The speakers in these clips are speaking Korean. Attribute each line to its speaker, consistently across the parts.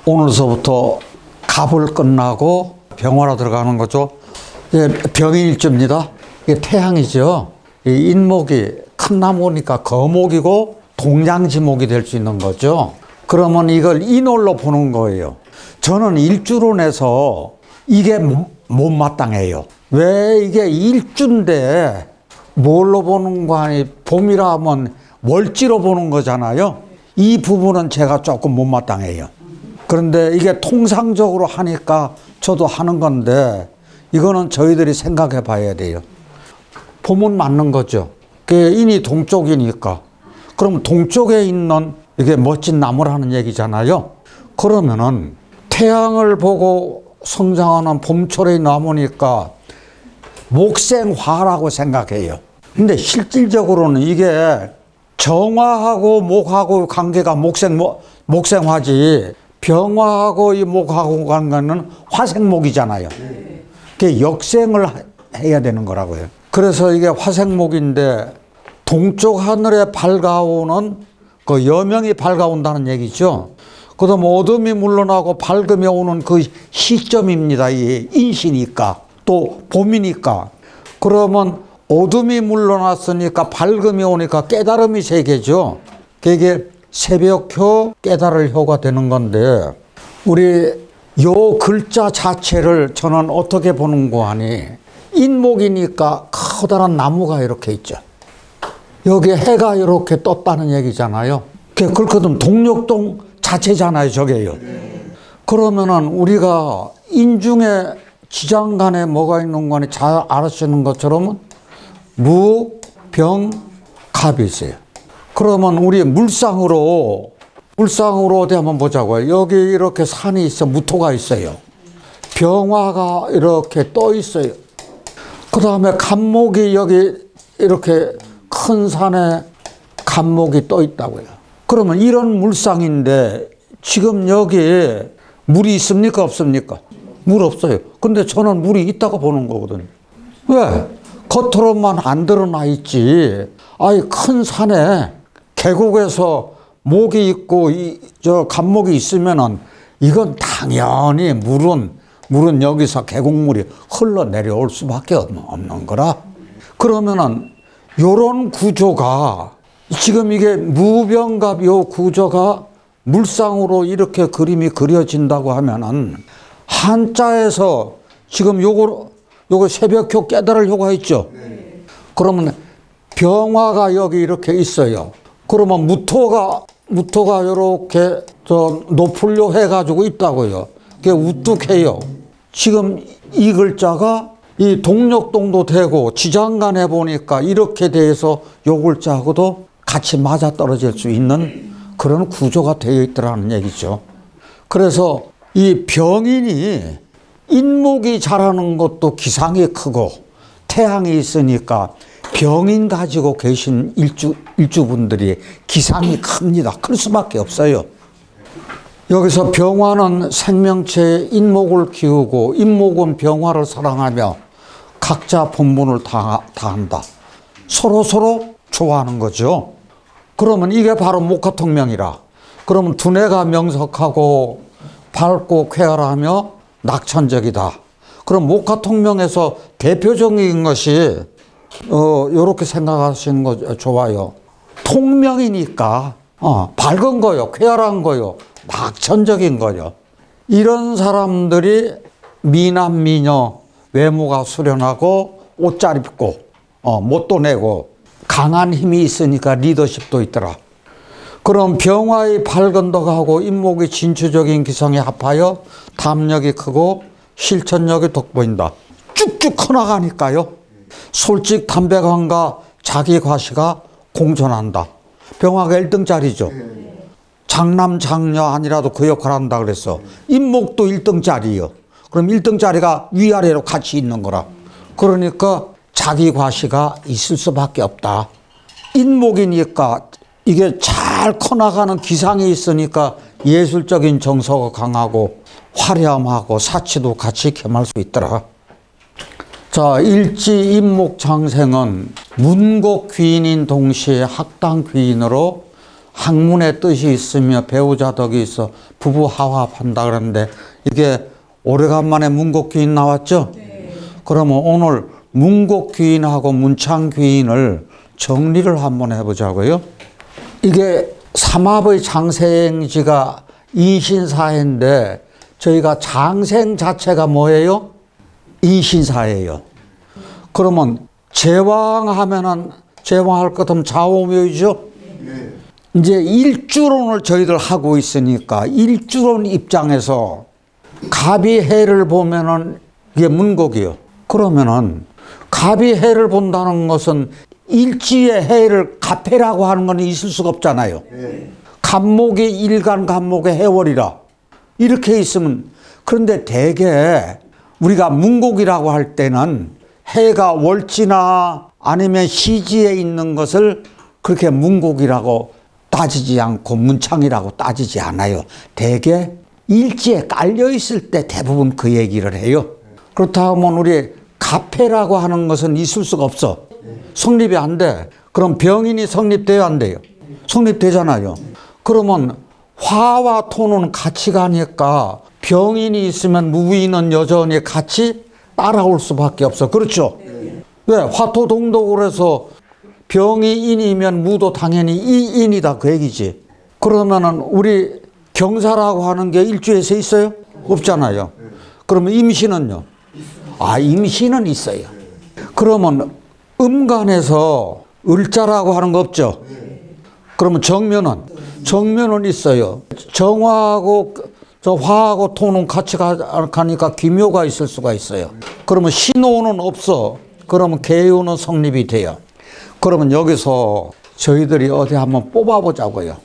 Speaker 1: 오늘서부터 갑을 끝나고 병화로 들어가는 거죠. 병인일주입니다. 이게 태양이죠. 이 인목이 큰 나무니까 거목이고 동양지목이 될 수 있는 거죠. 그러면 이걸 인월로 보는 거예요. 저는 일주론에서 이게 못마땅해요. 왜 이게 일주인데 뭘로 보는 거 아니, 봄이라 하면 월지로 보는 거잖아요. 이 부분은 제가 조금 못마땅해요. 그런데 이게 통상적으로 하니까 저도 하는 건데 이거는 저희들이 생각해 봐야 돼요. 봄은 맞는 거죠. 그게 인이 동쪽이니까. 그럼 동쪽에 있는 이게 멋진 나무라는 얘기잖아요. 그러면은 태양을 보고 성장하는 봄철의 나무니까 목생화라고 생각해요. 근데 실질적으로는 이게 정화하고 목하고 관계가 목생화지, 병화하고 이 목하고 관계는 화생목이잖아요. 그게 역생을 해야 되는 거라고요. 그래서 이게 화생목인데 동쪽 하늘에 밝아오는 그 여명이 밝아온다는 얘기죠. 그다음 어둠이 물러나고 밝음이 오는 그 시점입니다. 이 인시니까 또 봄이니까. 그러면 어둠이 물러났으니까 밝음이 오니까 깨달음이 세계죠. 그게 새벽효 깨달을 효가 되는 건데 우리 요 글자 자체를 저는 어떻게 보는 거 하니 인목이니까 커다란 나무가 이렇게 있죠. 여기 해가 이렇게 떴다는 얘기잖아요. 그렇거든 동력동 자체잖아요, 저게요. 그러면은 우리가 인중에 지장간에 뭐가 있는 거니 잘 알아시는 것처럼 무, 병, 갑이 있어요. 그러면 우리 물상으로 어디 한번 보자고요. 여기 이렇게 산이 있어, 무토가 있어요. 병화가 이렇게 떠 있어요. 그 다음에 갑목이 여기 이렇게 큰 산에 갑목이 떠 있다고요. 그러면 이런 물상인데 지금 여기에 물이 있습니까? 없습니까? 물 없어요. 근데 저는 물이 있다고 보는 거거든요. 왜? 겉으로만 안 드러나 있지. 아이 큰 산에 계곡에서 목이 있고 저 갑목이 있으면은 이건 당연히 물은 여기서 계곡물이 흘러내려올 수밖에 없는 거라. 그러면은 요런 구조가 지금 이게 무병갑 요 구조가 물상으로 이렇게 그림이 그려진다고 하면은 한자에서 지금 요거 새벽효 깨달을 효가 있죠. 그러면 병화가 여기 이렇게 있어요. 그러면 무토가 이렇게 저 노풀려 해가지고 있다고요. 그게 우뚝해요. 지금 이 글자가 이 동력동도 되고 지장간에 보니까 이렇게 돼서 요 글자하고도 같이 맞아 떨어질 수 있는 그런 구조가 되어 있더라는 얘기죠. 그래서 이 병인이 인목이 자라는 것도 기상이 크고 태양이 있으니까 병인 가지고 계신 일주분들이 기상이 큽니다. 클 수밖에 없어요. 여기서 병화는 생명체의 인목을 키우고 인목은 병화를 사랑하며 각자 본분을 다한다. 서로 좋아하는 거죠. 그러면 이게 바로 목화통명이라. 그러면 두뇌가 명석하고 밝고 쾌활하며 낙천적이다. 그럼 목화통명에서 대표적인 것이 요렇게 생각하시는 거 좋아요. 통명이니까 밝은 거요, 쾌활한 거요, 낙천적인 거요. 이런 사람들이 미남 미녀, 외모가 수련하고 옷 잘 입고 못도 내고 강한 힘이 있으니까 리더십도 있더라. 그럼 병화의 밝은덕하고 인목의 진취적인 기성에 합하여 담력이 크고 실천력이 돋보인다. 쭉쭉 커나가니까요. 솔직 담백함과 자기 과시가 공존한다. 병화가 1등짜리죠. 장남 장녀 아니라도 그 역할을 한다 그랬어. 인목도 1등짜리요. 그럼 1등짜리가 위아래로 같이 있는 거라. 그러니까 자기 과시가 있을 수밖에 없다. 인목이니까 이게 잘 커나가는 기상이 있으니까 예술적인 정서가 강하고 화려함하고 사치도 같이 겸할 수 있더라. 자, 일지 인목 장생은 문곡 귀인인 동시에 학당 귀인으로 학문의 뜻이 있으며 배우자 덕이 있어 부부 화합한다 그러는데 이게 오래간만에 문곡귀인 나왔죠? 네. 그러면 오늘 문곡귀인하고 문창귀인을 정리를 한번 해보자고요. 이게 삼합의 장생지가 인신사해인데 저희가 장생 자체가 뭐예요? 인신사예요. 그러면 제왕하면은 제왕할 것 같으면 좌오묘이죠? 네. 이제 일주론을 저희들 하고 있으니까 일주론 입장에서 갑이 해를 보면은 이게 문곡이요. 그러면은 갑이 해를 본다는 것은 일지의 해를 갑해라고 하는 건 있을 수가 없잖아요. 네. 갑목이 일간 갑목의 해월이라 이렇게 있으면 그런데 대개 우리가 문곡이라고 할 때는 해가 월지나 아니면 시지에 있는 것을 그렇게 문곡이라고 따지지 않고 문창이라고 따지지 않아요. 대개 일지에 깔려 있을 때 대부분 그 얘기를 해요. 그렇다면 우리 갑해라고 하는 것은 있을 수가 없어. 성립이 안 돼. 그럼 병인이 성립돼야 안 돼요? 성립되잖아요. 그러면 화와 토는 같이 가니까 병인이 있으면 무인은 여전히 같이 따라올 수밖에 없어. 그렇죠? 왜? 화토동독을 해서 병이 인이면 무도 당연히 이인이다 그 얘기지. 그러면은 우리 경사라고 하는 게 일주에서 있어요? 없잖아요. 그러면 임신은요? 아, 임신은 있어요. 그러면 음간에서 을자라고 하는 거 없죠? 그러면 정면은 있어요. 정화하고 저 화하고 토는 같이 가니까 기묘가 있을 수가 있어요. 그러면 신호는 없어. 그러면 계유는 성립이 돼요. 그러면 여기서 저희들이 어디 한번 뽑아보자고요.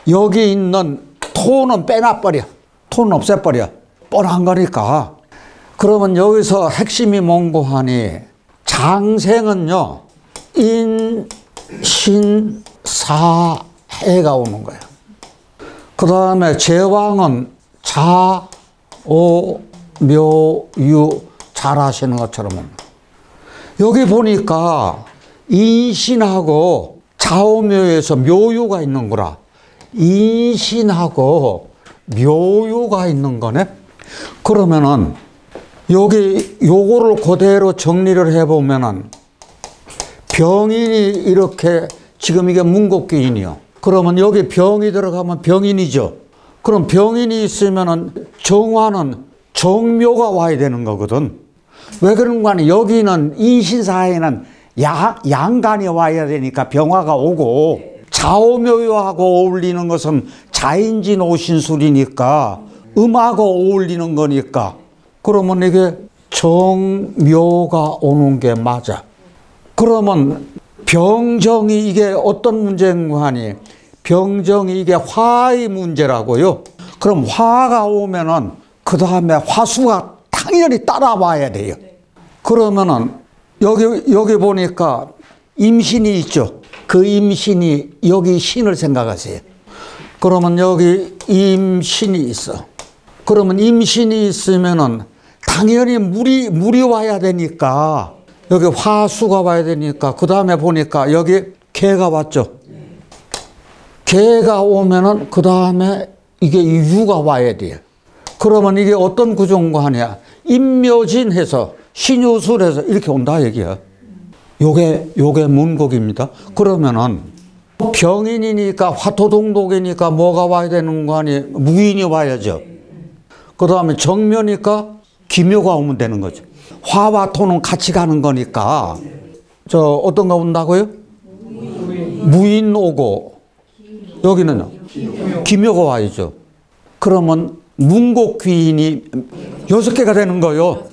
Speaker 1: 여기 있는 토는 빼놔버려. 토는 없애버려. 뻔한 거니까. 그러면 여기서 핵심이 뭔고 하니 장생은요. 인, 신, 사, 해가 오는 거예요. 그 다음에 제왕은 자, 오, 묘, 유 잘 하시는 것처럼 여기 보니까 인신하고 자오묘에서 묘유가 있는 거라. 인신하고 묘유가 있는 거네. 그러면은 여기 요거를 그대로 정리를 해보면은 병인이 이렇게 지금 이게 문곡귀인이요. 그러면 여기 병이 들어가면 병인이죠. 그럼 병인이 있으면은 정화는 정묘가 와야 되는 거거든. 왜 그런 거 아니? 여기는 인신사에는 양간이 와야 되니까 병화가 오고 자오묘하고 어울리는 것은 자인진 오신술이니까 음하고 어울리는 거니까 그러면 이게 정묘가 오는 게 맞아. 그러면 병정이 이게 어떤 문제인가 하니 병정이 이게 화의 문제라고요. 그럼 화가 오면은 그 다음에 화수가 당연히 따라와야 돼요. 그러면은 여기 보니까 임신이 있죠. 그 임신이 여기 신을 생각하세요. 그러면 여기 임신이 있어. 그러면 임신이 있으면은 당연히 물이 와야 되니까 여기 화수가 와야 되니까 그 다음에 보니까 여기 개가 왔죠. 개가 오면은 그 다음에 이게 유가 와야 돼요. 그러면 이게 어떤 구조인가 하냐. 임묘진해서 신유술해서 이렇게 온다 얘기야. 요게 문곡입니다. 그러면은 병인이니까 화토동독이니까 뭐가 와야 되는 거 아니? 무인이 와야죠. 그 다음에 정묘니까 기묘가 오면 되는 거죠. 화와 토는 같이 가는 거니까 저 어떤 거 온다고요? 무인 오고 여기는요? 기묘가 와야죠. 그러면 문곡귀인이 6개가 되는 거요.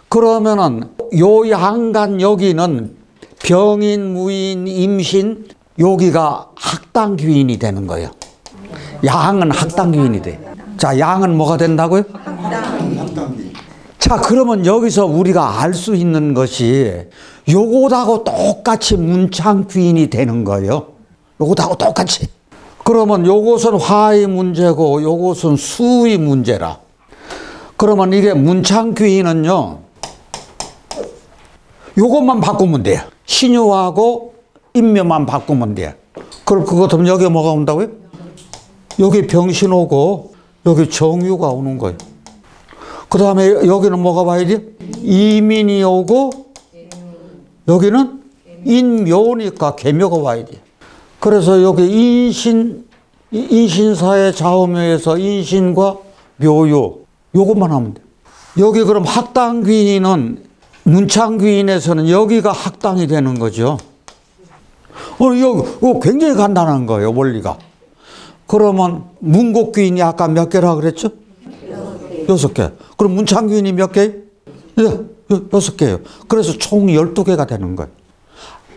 Speaker 1: 그러면은 요 양간 여기는 병인, 무인, 임신 여기가 학당귀인이 되는 거예요. 양은 학당귀인이 돼. 자, 양은 뭐가 된다고요? 학당귀인. 자, 그러면 여기서 우리가 알 수 있는 것이 요것하고 똑같이 문창귀인이 되는 거예요. 요것하고 똑같이. 그러면 요것은 화의 문제고 요것은 수의 문제라. 그러면 이게 문창귀인은요. 요것만 바꾸면 돼요. 신유하고 인묘만 바꾸면 돼요. 그럼 그것 하면 여기 뭐가 온다고요? 여기 병신 오고 여기 정유가 오는 거예요. 그 다음에 여기는 뭐가 와야 돼? 이민이 오고 여기는 인묘니까 계묘가 와야 돼. 그래서 여기 인신사의 좌우묘에서 인신과 묘요 요것만 하면 돼. 여기 그럼 학당귀인은 문창귀인에서는 여기가 학당이 되는 거죠. 이거 굉장히 간단한 거예요, 원리가. 그러면 문곡귀인이 아까 몇 개라 그랬죠? 6개. 그럼 문창귀인이 몇 개? 6개예요. 그래서 총 12개가 되는 거예요.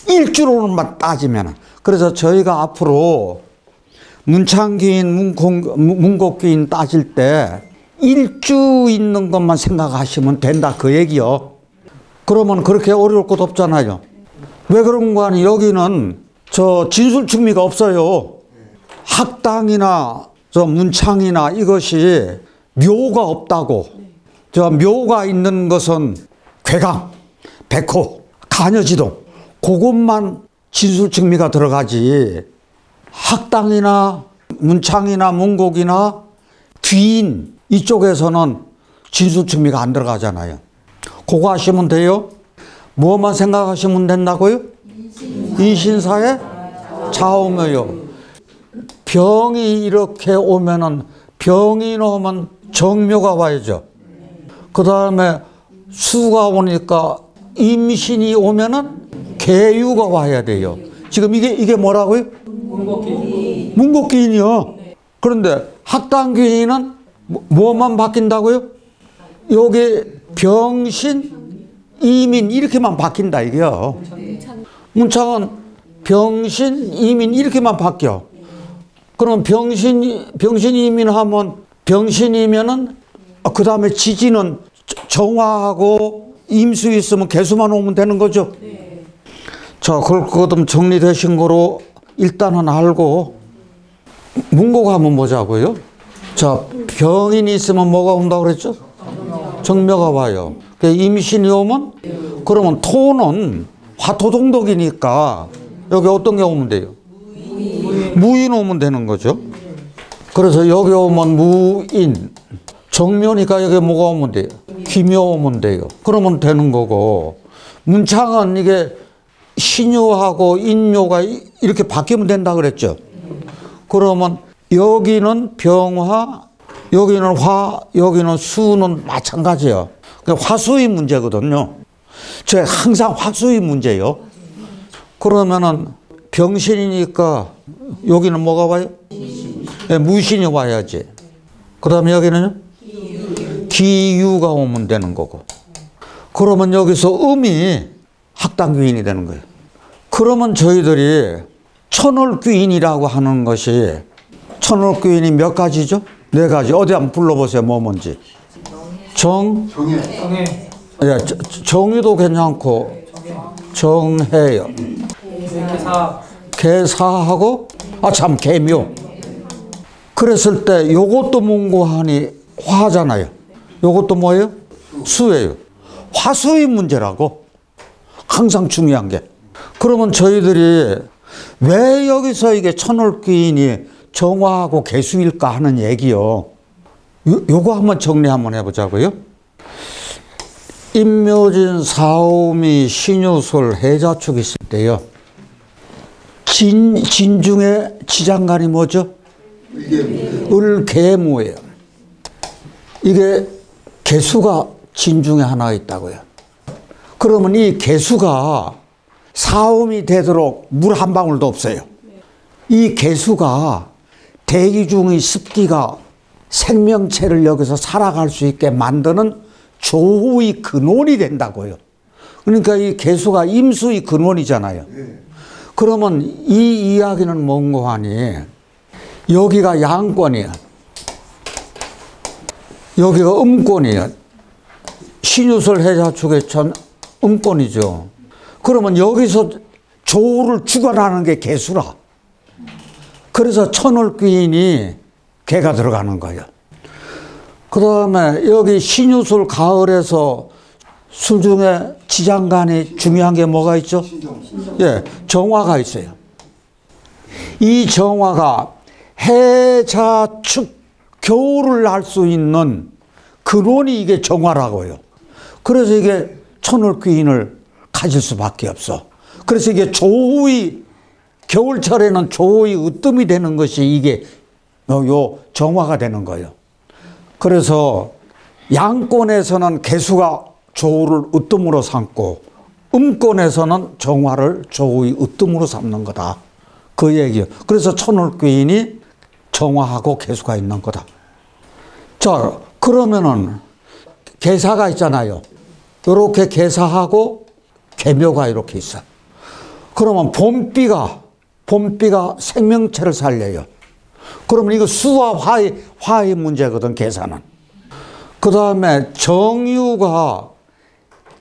Speaker 1: 일주로만 따지면. 그래서 저희가 앞으로 문창귀인, 문곡귀인 따질 때 일주 있는 것만 생각하시면 된다 그 얘기요. 그러면 그렇게 어려울 것도 없잖아요. 왜 그런 거 아니? 여기는 저 진술충미가 없어요. 학당이나 저 문창이나 이것이 묘가 없다고. 저 묘가 있는 것은 괴강, 백호, 가녀지동 그것만 진술충미가 들어가지. 학당이나 문창이나 문곡이나 귀인 이쪽에서는 진술충미가 안 들어가잖아요. 그거 하시면 돼요. 뭐만 생각하시면 된다고요? 인신사의 좌우묘요. 병이 이렇게 오면은 병이 오면 정묘가 와야죠. 그 다음에 수가 오니까 임신이 오면은 계유가 와야 돼요. 지금 이게 뭐라고요? 문곡귀인이요. 그런데 학당귀인은 뭐만 바뀐다고요? 여기 병신, 이민 이렇게만 바뀐다 이게요. 문창은 병신, 이민 이렇게만 바뀌어. 그럼 병신, 이민하면 병신이면은 그 다음에 지지는 정화하고 임수 있으면 개수만 오면 되는 거죠. 자, 그거 좀 정리되신 거로 일단은 알고 문곡 한번 보자고요. 자, 병인이 있으면 뭐가 온다고 그랬죠? 정묘가 와요. 임신이 오면 그러면 토는 화토동독이니까 여기 어떤 게 오면 돼요? 무인 오면 되는 거죠. 그래서 여기 오면 무인. 정묘니까 여기 뭐가 오면 돼요? 기묘 오면 돼요. 그러면 되는 거고. 문창은 이게 신묘하고 인묘가 이렇게 바뀌면 된다 그랬죠. 그러면 여기는 병화, 여기는 화, 여기는 수는 마찬가지예요. 화수의 문제거든요. 저 항상 화수의 문제예요. 그러면은 병신이니까 여기는 뭐가 와요? 네, 무신이 와야지. 그 다음에 여기는요? 기유가 오면 되는 거고. 그러면 여기서 음이 학당귀인이 되는 거예요. 그러면 저희들이 천월귀인이라고 하는 것이 천월귀인이 몇 가지죠? 4가지. 어디 한번 불러보세요. 뭐 뭔지. 정해. 예, 정유도 괜찮고 정해요. 개사하고 참 개묘. 그랬을 때 요것도 문고하니 화잖아요. 요것도 뭐예요? 수예요. 화수의 문제라고. 항상 중요한 게. 그러면 저희들이 왜 여기서 이게 천월귀인이 정화하고 개수일까 하는 얘기요. 요거 한번 정리 한번 해보자고요. 임묘진, 사오미, 신유술, 해자축 있을 때요. 진중의 지장간이 뭐죠? 을계무예요. 이게 개수가 진중에 하나 있다고요. 그러면 이 개수가 사옴이 되도록 물 한 방울도 없어요. 이 개수가 대기 중의 습기가 생명체를 여기서 살아갈 수 있게 만드는 조후의 근원이 된다고요. 그러니까 이 개수가 임수의 근원이잖아요. 그러면 이 이야기는 뭔고 하니 여기가 양권이야. 여기가 음권이야. 신유술 해자축의 천 음권이죠. 그러면 여기서 조를 주관하는 게 개수라. 그래서 천월귀인이 개가 들어가는 거예요. 그 다음에 여기 신유술 가을에서 술 중에 지장간이 중요한 게 뭐가 있죠? 예, 정화가 있어요. 이 정화가 해자축 겨울을 알 수 있는 근원이 이게 정화라고요. 그래서 이게 천을귀인을 가질 수밖에 없어. 그래서 이게 조의, 겨울철에는 조의 으뜸이 되는 것이 이게 요 정화가 되는 거예요. 그래서 양권에서는 개수가 조를 으뜸으로 삼고 음권에서는 정화를 조의 으뜸으로 삼는 거다. 그 얘기예요. 그래서 천을귀인이 정화하고 개수가 있는 거다. 자, 그러면은 개사가 있잖아요. 이렇게 개사하고 개묘가 이렇게 있어. 그러면 봄비가 생명체를 살려요. 그러면 이거 수와 화의 문제거든, 개사는. 그 다음에 정유가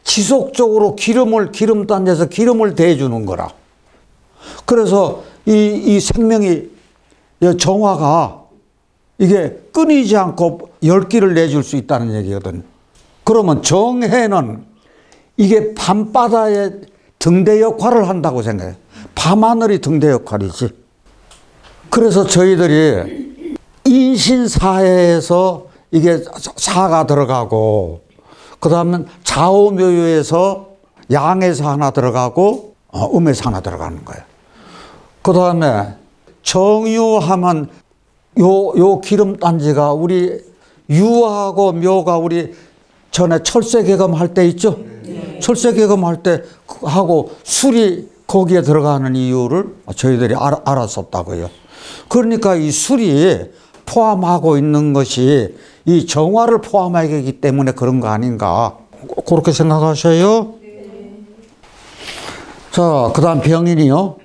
Speaker 1: 지속적으로 기름단지에서 기름을 대주는 거라. 그래서 이 생명이, 정화가 이게 끊이지 않고 열기를 내줄 수 있다는 얘기거든. 그러면 정해는 이게 밤바다의 등대 역할을 한다고 생각해. 밤하늘이 등대 역할이지. 그래서 저희들이 인신사해에서 이게 사가 들어가고, 그 다음에 좌우묘유에서 양에서 하나 들어가고, 음에서 하나 들어가는 거예요. 그 다음에 정유하면 요 기름단지가 우리 유하고 묘가 우리 전에 철새개검 할 때 있죠? 철새개검 할 때 하고 술이 거기에 들어가는 이유를 저희들이 알았었다고요. 그러니까 이 술이 포함하고 있는 것이 이 정화를 포함하기 때문에 그런 거 아닌가. 그렇게 생각하셔요? 자, 그 다음 병인이요.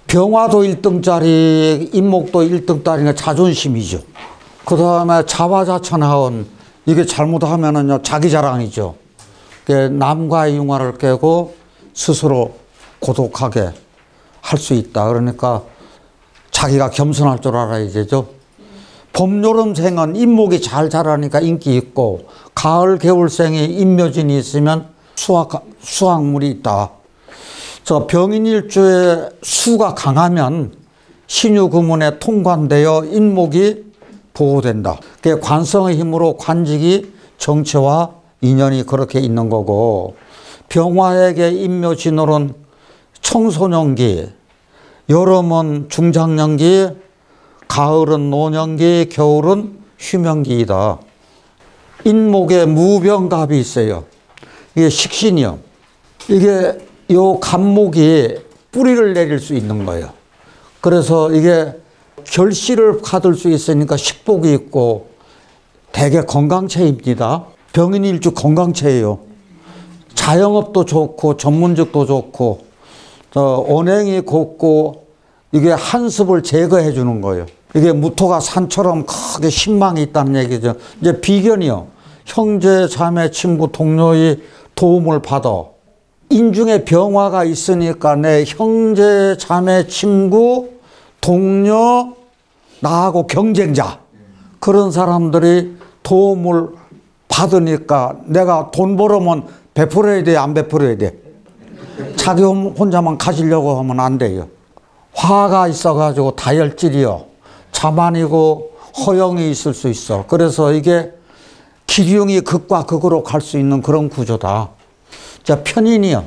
Speaker 1: 병화도 1등짜리, 인목도 1등짜리가 자존심이죠. 그 다음에 자화자천하온, 이게 잘못하면은요, 자기 자랑이죠. 남과의 융화를 깨고 스스로 고독하게 할 수 있다. 그러니까 자기가 겸손할 줄 알아야 되죠. 봄, 여름생은 인목이 잘 자라니까 인기 있고, 가을, 겨울생이 인묘진이 있으면 수확물이 있다. 저 병인일주에 수가 강하면 신유금운에 통관되어 인목이 보호된다. 그게 관성의 힘으로 관직이 정체와 인연이 그렇게 있는 거고, 병화에게 인묘진월은 청소년기, 여름은 중장년기, 가을은 노년기, 겨울은 휴명기이다. 인목에 무병갑이 있어요. 이게 식신이요. 이게 요 갑목이 뿌리를 내릴 수 있는 거예요. 그래서 이게 결실을 받을 수 있으니까 식복이 있고 되게 건강체입니다. 병인일주 건강체예요. 자영업도 좋고 전문직도 좋고 언행이 곱고 이게 한습을 제거해 주는 거예요. 이게 무토가 산처럼 크게 신망이 있다는 얘기죠. 이제 비견이요. 형제, 자매, 친구, 동료의 도움을 받아. 인중에 병화가 있으니까 내 형제, 자매, 친구, 동료, 나하고 경쟁자, 그런 사람들이 도움을 받으니까 내가 돈 벌으면 베풀어야 돼, 안 베풀어야 돼? 자기 혼자만 가지려고 하면 안 돼요. 화가 있어가지고 다혈질이요. 자만이고 허영이 있을 수 있어. 그래서 이게 기륭이 극과 극으로 갈 수 있는 그런 구조다. 자, 편인이요.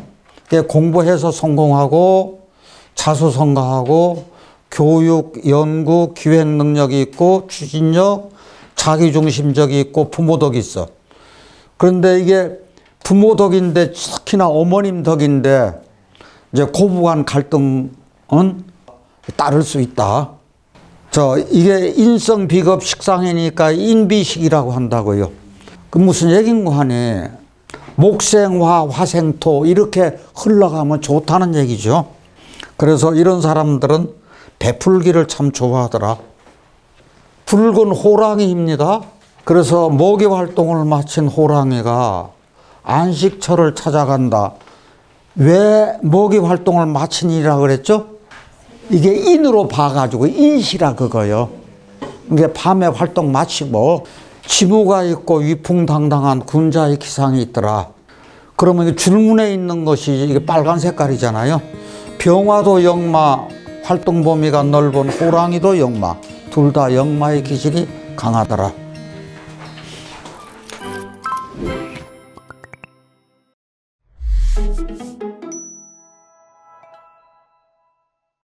Speaker 1: 공부해서 성공하고 자수성가하고 교육, 연구, 기획 능력이 있고 추진력, 자기중심적이 있고 부모덕이 있어. 그런데 이게 부모덕인데 특히나 어머님 덕인데 이제 고부간 갈등은 따를 수 있다. 이게 인성 비겁 식상이니까 인비식이라고 한다고요. 그 무슨 얘긴가 하니 목생화, 화생토 이렇게 흘러가면 좋다는 얘기죠. 그래서 이런 사람들은 베풀기를 참 좋아하더라. 붉은 호랑이입니다. 그래서 모기 활동을 마친 호랑이가 안식처를 찾아간다. 왜 모기 활동을 마친이라 그랬죠? 이게 인으로 봐가지고 인시라 그거요. 이게 밤에 활동 마치고 지무가 있고 위풍당당한 군자의 기상이 있더라. 그러면 줄문에 있는 것이 이게 빨간 색깔이잖아요. 병화도 역마, 활동 범위가 넓은 호랑이도 역마, 두 둘 다 역마의 기질이 강하더라.